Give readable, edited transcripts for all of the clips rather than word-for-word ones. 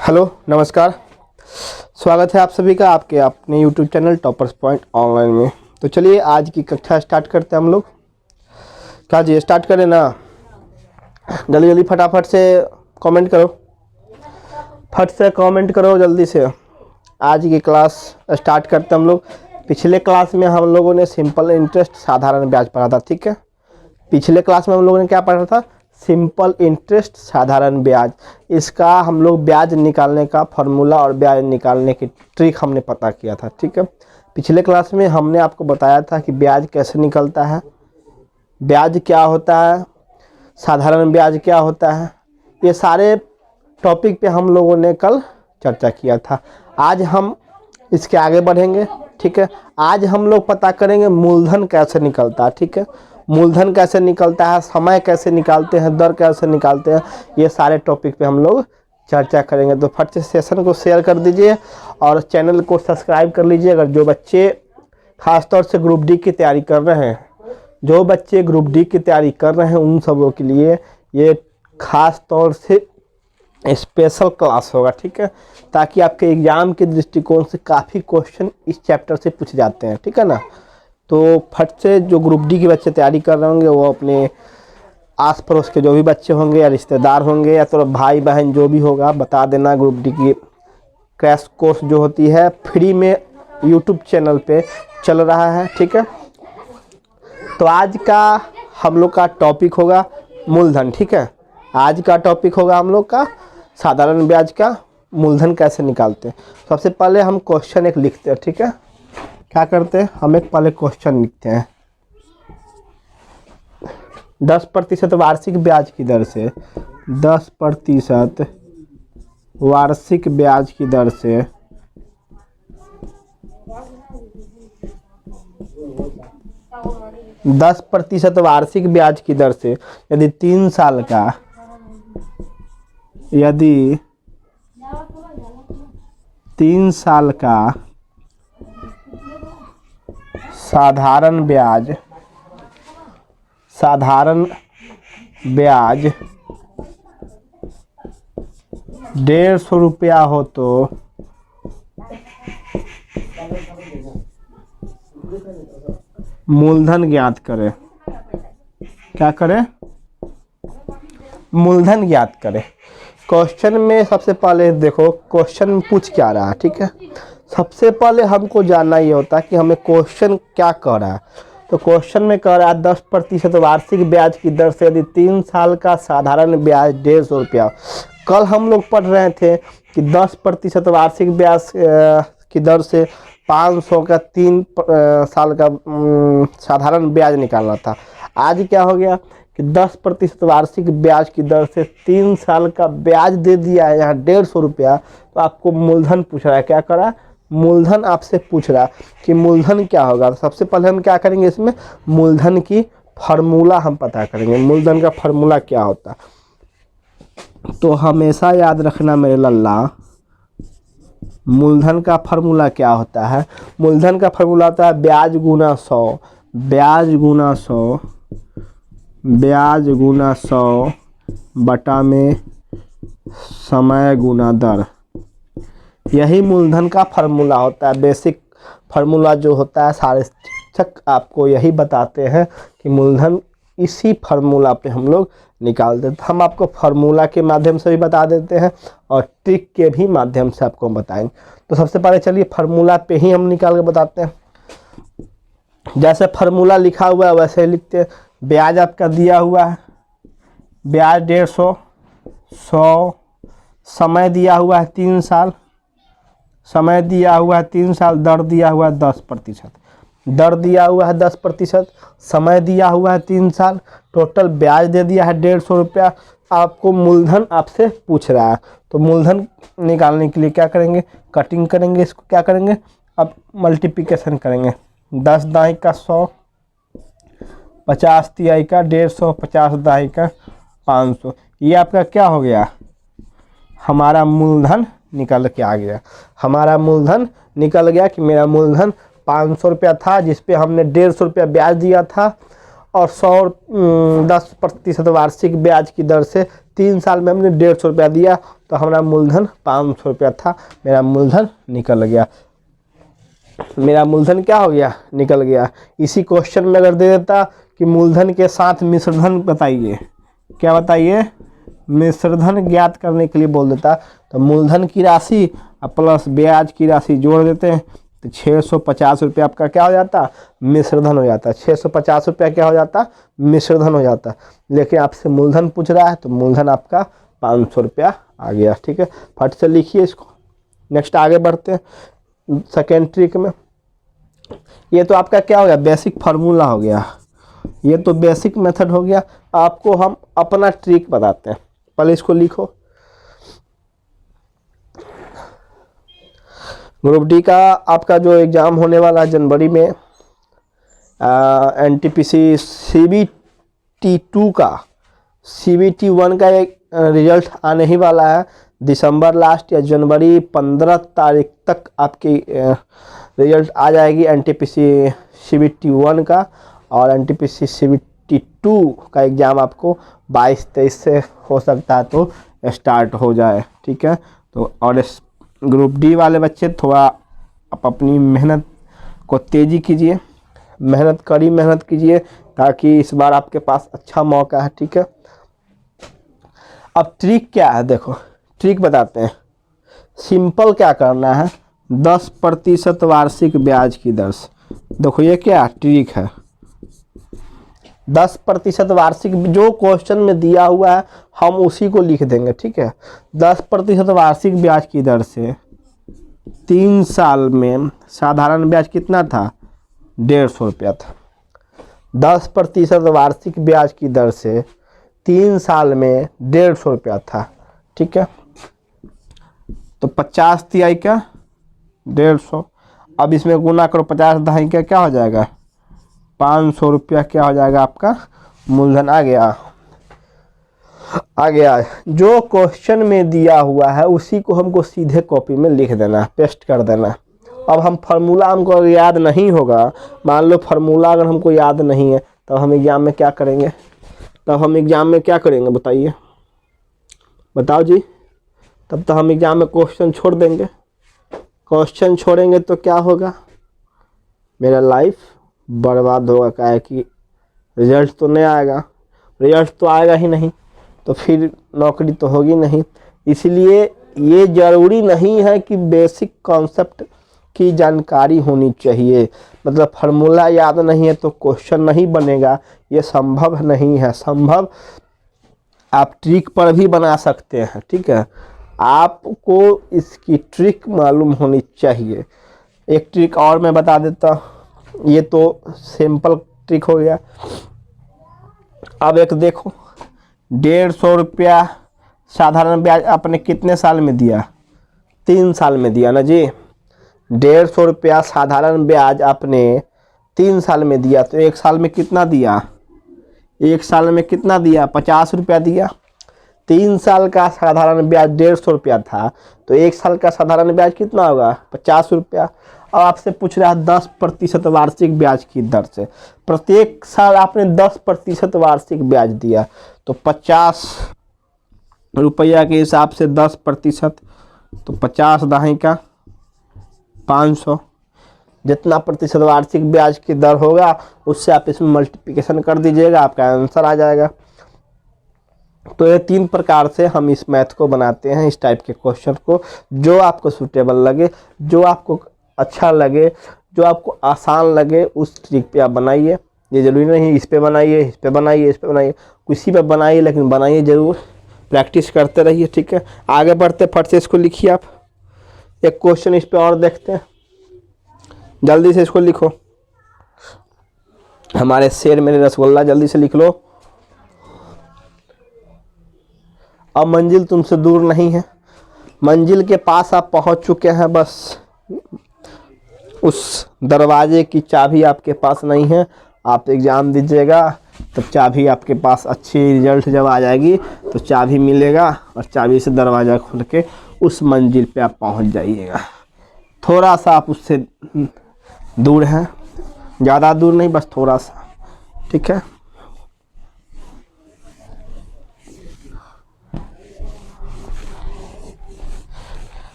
Hello, नमस्कार। स्वागत है आप सभी का आपके अपने YouTube channel toppers point online में। तो चलिए आज की कक्षा स्टार्ट करते हैं हम लोग। क्या जी, स्टार्ट करें ना? जल्दी जल्दी फटाफट से कमेंट करो, फट से कमेंट करो जल्दी से। आज की क्लास स्टार्ट करते हैं हम लोग। पिछले क्लास में हम लोगों ने सिंपल इंटरेस्ट साधारण ब्याज पढ़ा था, ठीक है। पिछले क्लास में हम लोगों ने क्या पढ़ा था? सिंपल इंटरेस्ट साधारण ब्याज। इसका हम लोग ब्याज निकालने का फॉर्मूला और ब्याज निकालने की ट्रिक हमने पता किया था, ठीक है। पिछले क्लास में हमने आपको बताया था कि ब्याज कैसे निकलता है, ब्याज क्या होता है, साधारण ब्याज क्या होता है। ये सारे टॉपिक पे हम लोगों ने कल चर्चा किया था। आज हम इसके आगे बढ़ेंगे, ठीक है। आज हम लोग पता करेंगे मूलधन कैसे निकलता है, ठीक है। मूलधन कैसे निकलता है, समय कैसे निकालते हैं, दर कैसे निकालते हैं, ये सारे टॉपिक पे हम लोग चर्चा करेंगे। तो फट से सेशन को शेयर कर दीजिए और चैनल को सब्सक्राइब कर लीजिए। अगर जो बच्चे खासतौर से ग्रुप डी की तैयारी कर रहे हैं, जो बच्चे ग्रुप डी की तैयारी कर रहे हैं उन सबों के लिए ये खास तौर से स्पेशल क्लास होगा, ठीक है। ताकि आपके एग्जाम के दृष्टिकोण से काफ़ी क्वेश्चन इस चैप्टर से पूछे जाते हैं, ठीक है ना। तो फट से जो ग्रुप डी के बच्चे तैयारी कर रहे होंगे वो अपने आस पड़ोस के जो भी बच्चे होंगे या रिश्तेदार होंगे या तो भाई बहन जो भी होगा बता देना। ग्रुप डी की क्रैश कोर्स जो होती है फ्री में यूट्यूब चैनल पे चल रहा है, ठीक है। तो आज का हम लोग का टॉपिक होगा मूलधन, ठीक है। आज का टॉपिक होगा हम लोग का साधारण ब्याज का मूलधन कैसे निकालते हैं। सबसे पहले हम क्वेश्चन एक लिखते हैं, ठीक है। क्या करते हैं हम, एक पहले क्वेश्चन लिखते हैं। 10% वार्षिक ब्याज की दर से 10% वार्षिक ब्याज की दर से 10% वार्षिक ब्याज की दर से यदि 3 साल का साधारण ब्याज 150 रुपया हो तो मूलधन ज्ञात करें। क्या करें? मूलधन ज्ञात करें। क्वेश्चन में सबसे पहले देखो क्वेश्चन में पूछ क्या रहा है, ठीक है। सबसे पहले हमको जानना ये होता है कि हमें क्वेश्चन क्या कह रहा है। तो क्वेश्चन में कह रहा है 10% वार्षिक ब्याज की दर से यदि 3 साल का साधारण ब्याज 150 रुपया। कल हम लोग पढ़ रहे थे कि 10% वार्षिक ब्याज की दर से 500 का 3 साल का साधारण ब्याज निकालना था। आज क्या हो गया कि 10% वार्षिक ब्याज की दर से 3 साल का ब्याज दे दिया है यहाँ 150 रुपया। तो आपको मूलधन पूछ रहा है, क्या करा? मूलधन आपसे पूछ रहा है कि मूलधन क्या होगा। तो सबसे पहले हम क्या करेंगे, इसमें मूलधन की फार्मूला हम पता करेंगे। मूलधन का फार्मूला क्या होता है तो हमेशा याद रखना मेरे लल्ला, मूलधन का फार्मूला क्या होता है। मूलधन का फार्मूला होता है ब्याज गुना 100, ब्याज गुना 100 बटा में समय गुना दर। यही मूलधन का फार्मूला होता है। बेसिक फार्मूला जो होता है सारे शिक्षक आपको यही बताते हैं कि मूलधन इसी फार्मूला पे हम लोग निकालते हैं। हम आपको फार्मूला के माध्यम से भी बता देते हैं और ट्रिक के भी माध्यम से आपको बताएंगे। तो सबसे पहले चलिए फार्मूला पे ही हम निकाल के बताते हैं। जैसे फार्मूला लिखा हुआ है वैसे ही लिखते हैं। ब्याज आपका दिया हुआ है, ब्याज 150, 100, समय दिया हुआ है 3 साल, समय दिया हुआ है 3 साल, दर दिया हुआ है 10%, दर दिया हुआ है 10%, समय दिया हुआ है 3 साल, टोटल ब्याज दे दिया है 150 रुपया। आपको मूलधन आपसे पूछ रहा है। तो मूलधन निकालने के लिए क्या करेंगे, कटिंग करेंगे, इसको क्या करेंगे अब मल्टीप्लिकेशन करेंगे। 10 दाई का 100, 50 तिहाई का 150, 50 दाई का 500। ये आपका क्या हो गया, हमारा मूलधन निकल के आ गया। हमारा मूलधन निकल गया कि मेरा मूलधन 500 रुपया था जिस पे हमने 150 रुपया ब्याज दिया था और 10% वार्षिक ब्याज की दर से 3 साल में हमने 150 रुपया दिया, तो हमारा मूलधन 500 रुपया था। मेरा मूलधन निकल गया, मेरा मूलधन क्या हो गया, निकल गया। इसी क्वेश्चन में अगर दे देता कि मूलधन के साथ मिश्रधन बताइए, क्या बताइए, मिश्रधन ज्ञात करने के लिए बोल देता, तो मूलधन की राशि प्लस ब्याज की राशि जोड़ देते हैं, तो 650 रुपये आपका क्या हो जाता, मिश्रधन हो जाता। 650 रुपया क्या हो जाता, मिश्रधन हो जाता। लेकिन आपसे मूलधन पूछ रहा है, तो मूलधन आपका 500 रुपया आ गया। ठीक है, फट से लिखिए इसको। नेक्स्ट आगे बढ़ते हैं सेकेंड ट्रिक में। ये तो आपका क्या हो गया, बेसिक फार्मूला हो गया, ये तो बेसिक मेथड हो गया। आपको हम अपना ट्रिक बताते हैं, पहले इसको लिखो। ग्रुप डी का आपका जो एग्ज़ाम होने वाला है जनवरी में, एनटीपीसी CBT2 का, CBT1 का एक रिजल्ट आने ही वाला है। दिसंबर लास्ट या जनवरी 15 तारीख तक आपकी रिजल्ट आ जाएगी एनटीपीसी CBT1 का, और एनटीपीसी CBT2 का एग्ज़ाम आपको 22-23 से हो सकता है तो स्टार्ट हो जाए। ठीक है, तो और इस ग्रुप डी वाले बच्चे थोड़ा आप अपनी मेहनत को तेज़ी कीजिए, मेहनत कीजिए, ताकि इस बार आपके पास अच्छा मौका है। ठीक है, अब ट्रिक क्या है, देखो ट्रिक बताते हैं। सिंपल क्या करना है, 10% वार्षिक ब्याज की दर से, देखो ये क्या ट्रिक है, 10% वार्षिक जो क्वेश्चन में दिया हुआ है हम उसी को लिख देंगे। ठीक है, 10% वार्षिक ब्याज की दर से 3 साल में साधारण ब्याज कितना था, 150 रुपया था। 10% वार्षिक ब्याज की दर से 3 साल में 150 रुपया था। ठीक है, तो 50 तिहाई का 150, अब इसमें गुना करो, 50 दहाई का क्या हो जाएगा, 500 रुपया क्या हो जाएगा, आपका मूलधन आ गया। जो क्वेश्चन में दिया हुआ है उसी को हमको सीधे कॉपी में लिख देना, पेस्ट कर देना। अब हम फार्मूला हमको याद नहीं होगा, मान लो फार्मूला अगर हमको याद नहीं है, तो हम एग्ज़ाम में क्या करेंगे, बताइए, बताओ जी। तब तो हम एग्ज़ाम में क्वेश्चन छोड़ देंगे, क्वेश्चन छोड़ेंगे तो क्या होगा, मेरा लाइफ बर्बाद होगा। क्या है कि रिजल्ट तो नहीं आएगा, रिजल्ट तो आएगा ही नहीं, तो फिर नौकरी तो होगी नहीं। इसलिए ये ज़रूरी नहीं है कि बेसिक कॉन्सेप्ट की जानकारी होनी चाहिए, मतलब फार्मूला याद नहीं है तो क्वेश्चन नहीं बनेगा, ये संभव नहीं है। संभव आप ट्रिक पर भी बना सकते हैं। ठीक है, आपको इसकी ट्रिक मालूम होनी चाहिए। एक ट्रिक और मैं बता देता हूँ, ये तो सिंपल ट्रिक हो गया। अब एक देखो, 150 रुपया साधारण ब्याज आपने कितने साल में दिया, 3 साल में दिया ना जी। 150 रुपया साधारण ब्याज आपने 3 साल में दिया, तो 1 साल में कितना दिया, 1 साल में कितना दिया, 50 रुपया दिया। 3 साल का साधारण ब्याज 150 रुपया था, तो 1 साल का साधारण ब्याज कितना होगा, 50 रुपया। अब आपसे पूछ रहा है 10% वार्षिक ब्याज की दर से, प्रत्येक साल आपने 10% वार्षिक ब्याज दिया, तो 50 रुपया के हिसाब से 10%, तो 50 दहाई का 500, जितना प्रतिशत वार्षिक ब्याज की दर होगा उससे आप इसमें मल्टीप्लिकेशन कर दीजिएगा, आपका आंसर आ जाएगा। तो ये 3 प्रकार से हम इस मैथ को बनाते हैं, इस टाइप के क्वेश्चन को। जो आपको सूटेबल लगे, जो आपको अच्छा लगे, जो आपको आसान लगे, उस ट्रिक पे आप बनाइए। ये जरूरी नहीं इस पे बनाइए, इस पे बनाइए, इस पे बनाइए, किसी पे बनाइए, लेकिन बनाइए ज़रूर, प्रैक्टिस करते रहिए। ठीक है, आगे बढ़ते फट से इसको लिखिए आप। एक क्वेश्चन इस पे और देखते हैं, जल्दी से इसको लिखो। हमारे शेर मेरे रसगुल्ला, जल्दी से लिख लो। अब मंजिल तुमसे दूर नहीं है, मंजिल के पास आप पहुंच चुके हैं, बस उस दरवाजे की चाबी आपके पास नहीं है। आप एग्ज़ाम दीजिएगा, तब चाबी आपके पास, अच्छी रिजल्ट जब आ जाएगी तो चाबी मिलेगा, और चाबी से दरवाज़ा खोल के उस मंजिल पे आप पहुंच जाइएगा। थोड़ा सा आप उससे दूर हैं, ज़्यादा दूर नहीं, बस थोड़ा सा। ठीक है।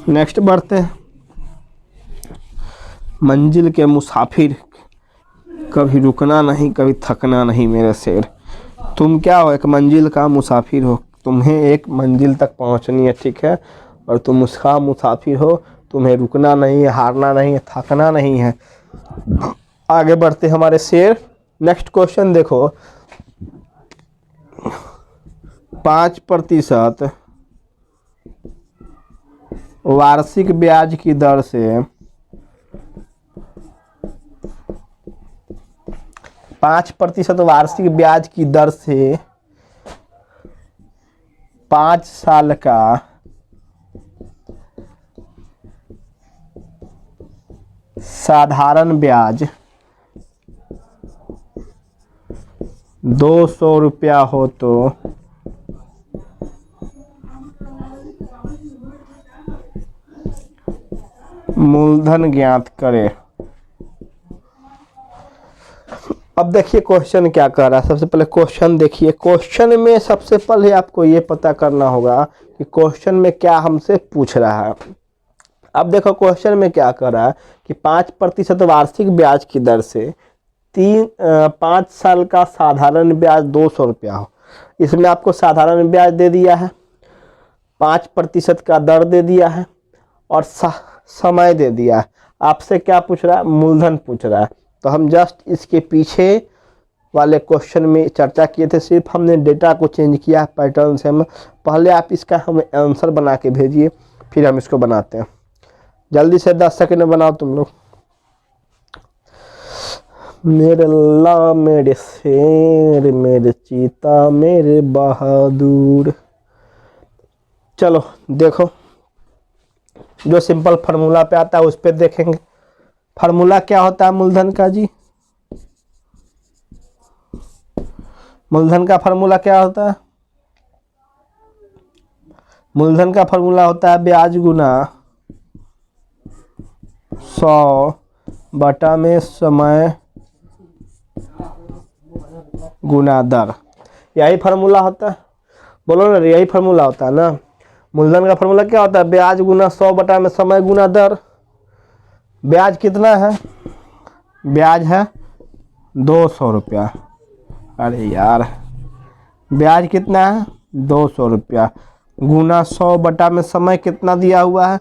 नेक्स्ट बढ़ते हैं। मंजिल के मुसाफिर, कभी रुकना नहीं कभी थकना नहीं मेरे शेर। तुम क्या हो? एक मंजिल का मुसाफिर हो, तुम्हें एक मंजिल तक पहुंचनी है, ठीक है, और तुम उसका मुसाफिर हो, तुम्हें रुकना नहीं है, हारना नहीं है, थकना नहीं है। आगे बढ़ते हमारे शेर। नेक्स्ट क्वेश्चन देखो, 5% वार्षिक ब्याज की दर से 5% वार्षिक ब्याज की दर से 5 साल का साधारण ब्याज 200 रुपया हो तो मूलधन ज्ञात करें। अब देखिए क्वेश्चन क्या कर रहा है। सबसे पहले क्वेश्चन देखिए। क्वेश्चन में सबसे पहले आपको ये पता करना होगा कि क्वेश्चन में क्या हमसे पूछ रहा है। अब देखो क्वेश्चन में क्या कर रहा है कि 5% वार्षिक ब्याज की दर से 5 साल का साधारण ब्याज 200 रुपया हो। इसमें आपको साधारण ब्याज दे दिया है, 5% का दर दे दिया है और समय दे दिया है। आपसे क्या पूछ रहा है? मूलधन पूछ रहा है। तो हम जस्ट इसके पीछे वाले क्वेश्चन में चर्चा किए थे, सिर्फ हमने डेटा को चेंज किया है पैटर्न से। हम पहले आप इसका हमें आंसर बना के भेजिए, फिर हम इसको बनाते हैं। जल्दी से 10 सेकंड में बनाओ तुम लोग। मेरे अल्लाह मेरे शेर मेरे चीता मेरे बहादुर। चलो देखो, जो सिंपल फार्मूला पे आता है उस पे देखेंगे। फार्मूला क्या होता है मूलधन का जी? मूलधन का फार्मूला क्या होता है? मूलधन का फार्मूला होता है ब्याज गुना 100 बटा में समय गुना दर। यही फार्मूला होता है, बोलो ना, यही फार्मूला होता है ना। मूलधन का फार्मूला क्या होता है? ब्याज गुना 100 बटा में समय गुना दर। ब्याज कितना है? ब्याज है 200 रुपया। अरे यार, ब्याज कितना है? 200 रुपया गुना 100 बटा में समय कितना दिया हुआ है?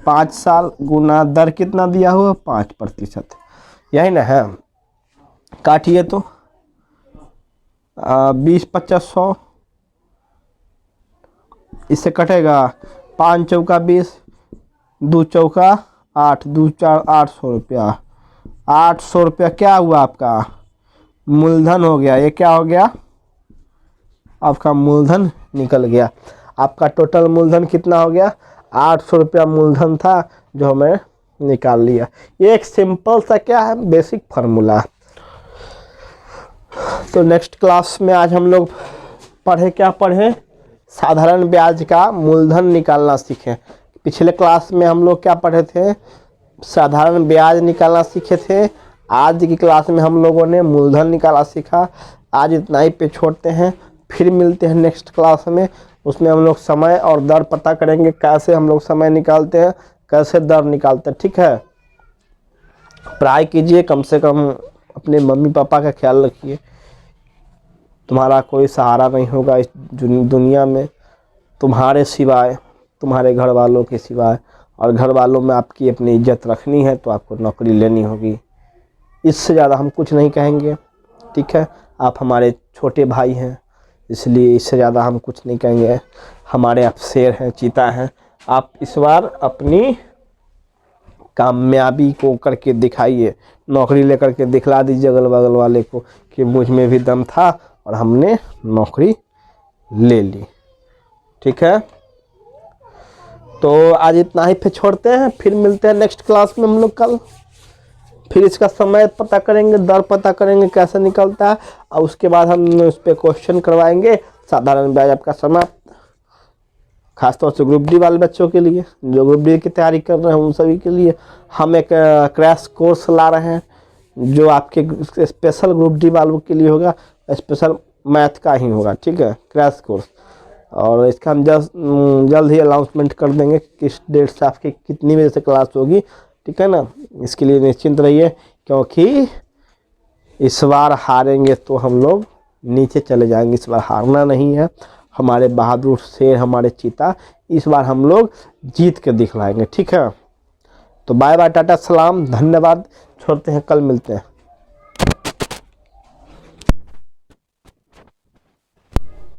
5 साल गुना दर कितना दिया हुआ है? 5%। यही ना है। काटिए तो 20 50 100, इससे कटेगा 5 चौका 20, 2 चौका 8, 2 4 800 रुपया। 800 रुपया क्या हुआ आपका? मूलधन हो गया। ये क्या हो गया? आपका मूलधन निकल गया। आपका टोटल मूलधन कितना हो गया? 800 रुपया मूलधन था जो हमें निकाल लिया। ये एक सिंपल सा क्या है, बेसिक फार्मूला। तो नेक्स्ट क्लास में आज हम लोग क्या पढ़े? साधारण ब्याज का मूलधन निकालना सीखे। पिछले क्लास में हम लोग क्या पढ़े थे? साधारण ब्याज निकालना सीखे थे। आज की क्लास में हम लोगों ने मूलधन निकालना सीखा। आज इतना ही पे छोड़ते हैं, फिर मिलते हैं नेक्स्ट क्लास में। उसमें हम लोग समय और दर पता करेंगे, कैसे हम लोग समय निकालते हैं, कैसे दर निकालते हैं। ठीक है, पढ़ाई कीजिए, कम से कम अपने मम्मी पापा का ख्याल रखिए। तुम्हारा कोई सहारा नहीं होगा इस दुनिया में तुम्हारे सिवाय, तुम्हारे घर वालों के सिवाय। और घर वालों में आपकी अपनी इज्जत रखनी है तो आपको नौकरी लेनी होगी। इससे ज़्यादा हम कुछ नहीं कहेंगे। ठीक है, आप हमारे छोटे भाई हैं, इसलिए इससे ज़्यादा हम कुछ नहीं कहेंगे। हमारे आप शेर हैं, चीता हैं। आप इस बार अपनी कामयाबी को करके दिखाइए, नौकरी लेकर के दिखला दीजिए अगल बगल वाले को कि मुझ में भी दम था और हमने नौकरी ले ली। ठीक है, तो आज इतना ही पे छोड़ते हैं, फिर मिलते हैं नेक्स्ट क्लास में हम लोग कल। फिर इसका समय पता करेंगे, दर पता करेंगे कैसे निकलता है, और उसके बाद हम उस पर क्वेश्चन करवाएंगे। साधारण ब्याज आपका समाप्त। खासतौर से ग्रुप डी वाले बच्चों के लिए, जो ग्रुप डी की तैयारी कर रहे हैं, उन सभी के लिए हम एक क्रैश कोर्स ला रहे हैं जो आपके स्पेशल ग्रुप डी वालों के लिए होगा। स्पेशल मैथ का ही होगा। ठीक है, क्रैश कोर्स और इसका हम जल्द ही अनाउंसमेंट कर देंगे किस डेट से आपकी कितनी बजे से क्लास होगी, ठीक है ना। इसके लिए निश्चिंत रहिए, क्योंकि इस बार हारेंगे तो हम लोग नीचे चले जाएंगे। इस बार हारना नहीं है, हमारे बहादुर शेर, हमारे चीता, इस बार हम लोग जीत के दिखलाएंगे, ठीक है। तो बाय बाय, टाटा, सलाम, धन्यवाद, छोड़ते हैं, कल मिलते हैं।